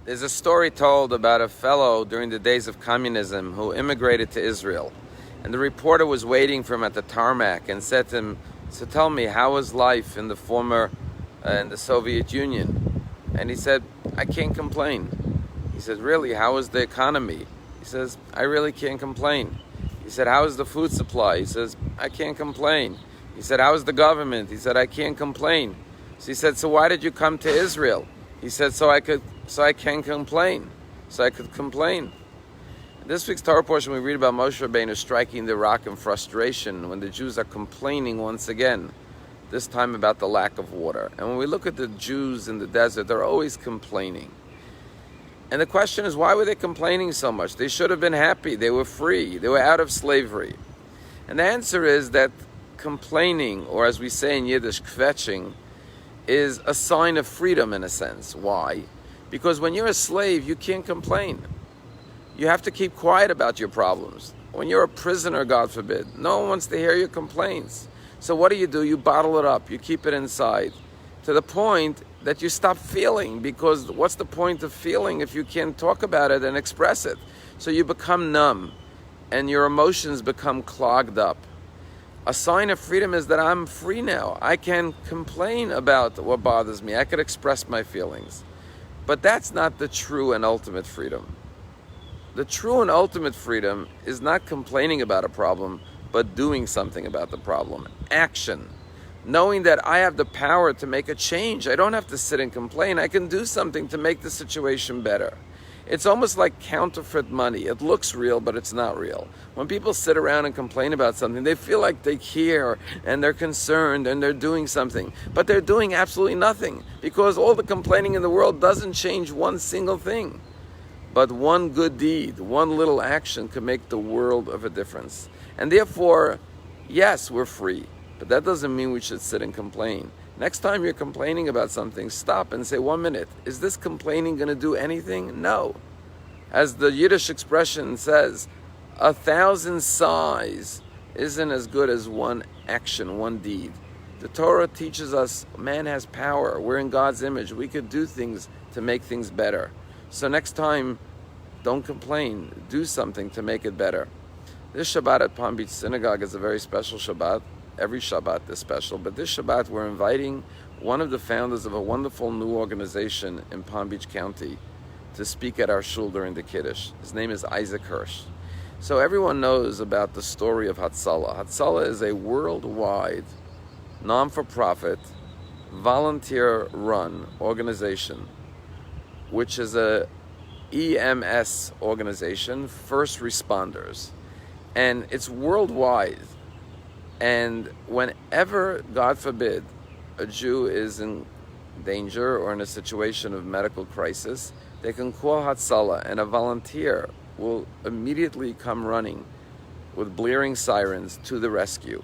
There's a story told about a fellow during the days of communism who immigrated to Israel. And the reporter was waiting for him at the tarmac and said to him, "So tell me, how was life in in the Soviet Union?" And he said, "I can't complain." He said, "Really, how was the economy?" He says, "I really can't complain." He said, "How is the food supply?" He says, "I can't complain." He said, "How is the government?" He said, "I can't complain." So he said, "So why did you come to Israel?" He said, so I can complain. So I could complain. In this week's Torah portion, we read about Moshe Rabbeinu striking the rock in frustration when the Jews are complaining once again, this time about the lack of water. And when we look at the Jews in the desert, they're always complaining. And the question is, why were they complaining so much? They should have been happy. They were free. They were out of slavery. And the answer is that complaining, or as we say in Yiddish, kvetching, is a sign of freedom in a sense. Why? Because when you're a slave, you can't complain. You have to keep quiet about your problems. When you're a prisoner, God forbid, no one wants to hear your complaints. So what do? You bottle it up. You keep it inside to the point that you stop feeling, because what's the point of feeling if you can't talk about it and express it? So you become numb and your emotions become clogged up. A sign of freedom is that I'm free now. I can complain about what bothers me. I can express my feelings. But that's not the true and ultimate freedom. The true and ultimate freedom is not complaining about a problem, but doing something about the problem. Action. Knowing that I have the power to make a change. I don't have to sit and complain. I can do something to make the situation better. It's almost like counterfeit money. It looks real, but it's not real. When people sit around and complain about something, they feel like they care and they're concerned and they're doing something. But they're doing absolutely nothing, because all the complaining in the world doesn't change one single thing. But one good deed, one little action can make the world of a difference. And therefore, yes, we're free. But that doesn't mean we should sit and complain. Next time you're complaining about something, stop and say, 1 minute, is this complaining going to do anything? No. As the Yiddish expression says, 1,000 sighs isn't as good as one action, one deed. The Torah teaches us man has power. We're in God's image. We could do things to make things better. So next time, don't complain. Do something to make it better. This Shabbat at Palm Beach Synagogue is a very special Shabbat. Every Shabbat is special, but this Shabbat we're inviting one of the founders of a wonderful new organization in Palm Beach County to speak at our shul during the Kiddush. His name is Isaac Hirsch. So everyone knows about the story of Hatzalah. Hatzalah is a worldwide, non-for-profit, volunteer-run organization, which is a EMS organization, first responders. And it's worldwide. And whenever, God forbid, a Jew is in danger or in a situation of medical crisis, they can call Hatzalah, and a volunteer will immediately come running with blaring sirens to the rescue.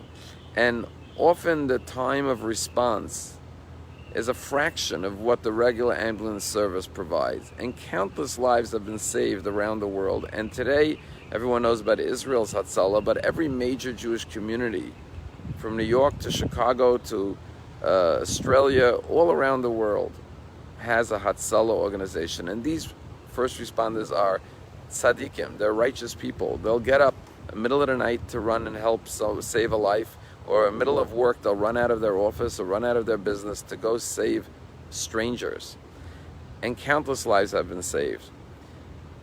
And often the time of response is a fraction of what the regular ambulance service provides. And countless lives have been saved around the world. And today, everyone knows about Israel's Hatzalah, but every major Jewish community, from New York to Chicago to Australia, all around the world, has a Hatzalah organization. And these first responders are tzaddikim. They're righteous people. They'll get up in the middle of the night to run and help save a life, or in the middle of work, they'll run out of their office or run out of their business to go save strangers. And countless lives have been saved.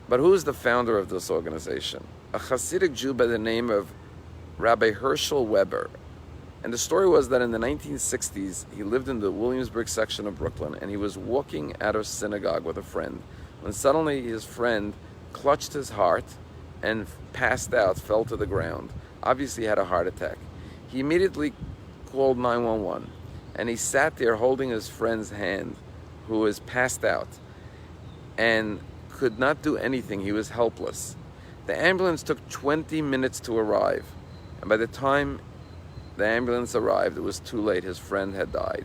But who is the founder of this organization? A Hasidic Jew by the name of Rabbi Herschel Weber. And the story was that in the 1960s, he lived in the Williamsburg section of Brooklyn, and he was walking out of synagogue with a friend, when suddenly his friend clutched his heart and passed out, fell to the ground. Obviously had a heart attack. He immediately called 911, and he sat there holding his friend's hand, who was passed out, and could not do anything. He was helpless. The ambulance took 20 minutes to arrive, and by the time the ambulance arrived, it was too late. His friend had died.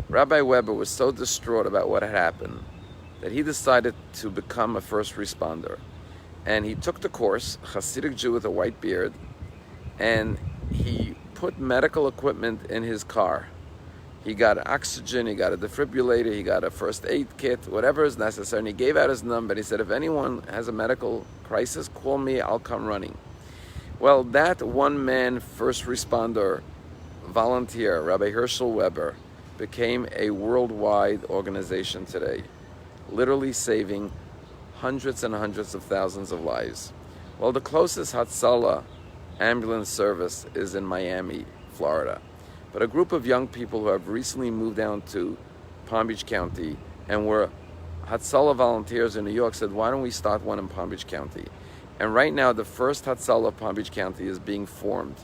Rabbi Weber was so distraught about what had happened that he decided to become a first responder. And he took the course, a Hasidic Jew with a white beard, and he put medical equipment in his car He got oxygen, he got a defibrillator, he got a first aid kit, whatever is necessary. And he gave out his number. And he said, if anyone has a medical crisis, call me, I'll come running. Well, that one-man first responder volunteer, Rabbi Herschel Weber, became a worldwide organization today, literally saving hundreds and hundreds of thousands of lives. Well, the closest Hatzalah ambulance service is in Miami, Florida. But a group of young people who have recently moved down to Palm Beach County and were Hatzalah volunteers in New York said, why don't we start one in Palm Beach County? And right now, the first Hatzalah of Palm Beach County is being formed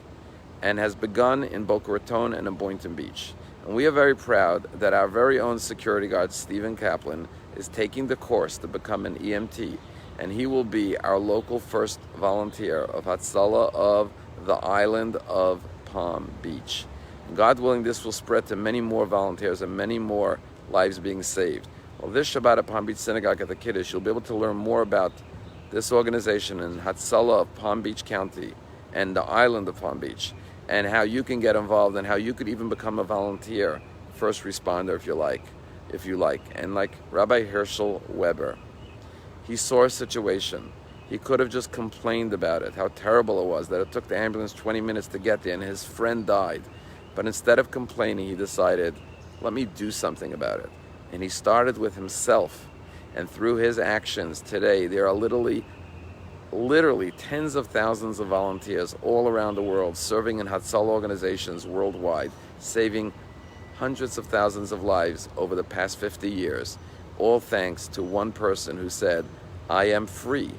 and has begun in Boca Raton and in Boynton Beach. And we are very proud that our very own security guard, Stephen Kaplan, is taking the course to become an EMT. And he will be our local first volunteer of Hatzalah of the island of Palm Beach. God willing, this will spread to many more volunteers and many more lives being saved. Well, this Shabbat at Palm Beach Synagogue at the Kiddush, you'll be able to learn more about this organization in Hatzalah of Palm Beach County and the island of Palm Beach, and how you can get involved and how you could even become a volunteer, first responder if you like. And like Rabbi Herschel Weber, he saw a situation. He could have just complained about it, how terrible it was, that it took the ambulance 20 minutes to get there and his friend died. But instead of complaining, he decided, let me do something about it. And he started with himself. And through his actions today, there are literally tens of thousands of volunteers all around the world serving in Hatzalah organizations worldwide, saving hundreds of thousands of lives over the past 50 years, all thanks to one person who said, I am free,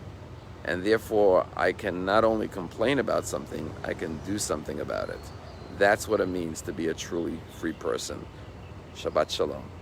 and therefore I can not only complain about something, I can do something about it. That's what it means to be a truly free person. Shabbat Shalom.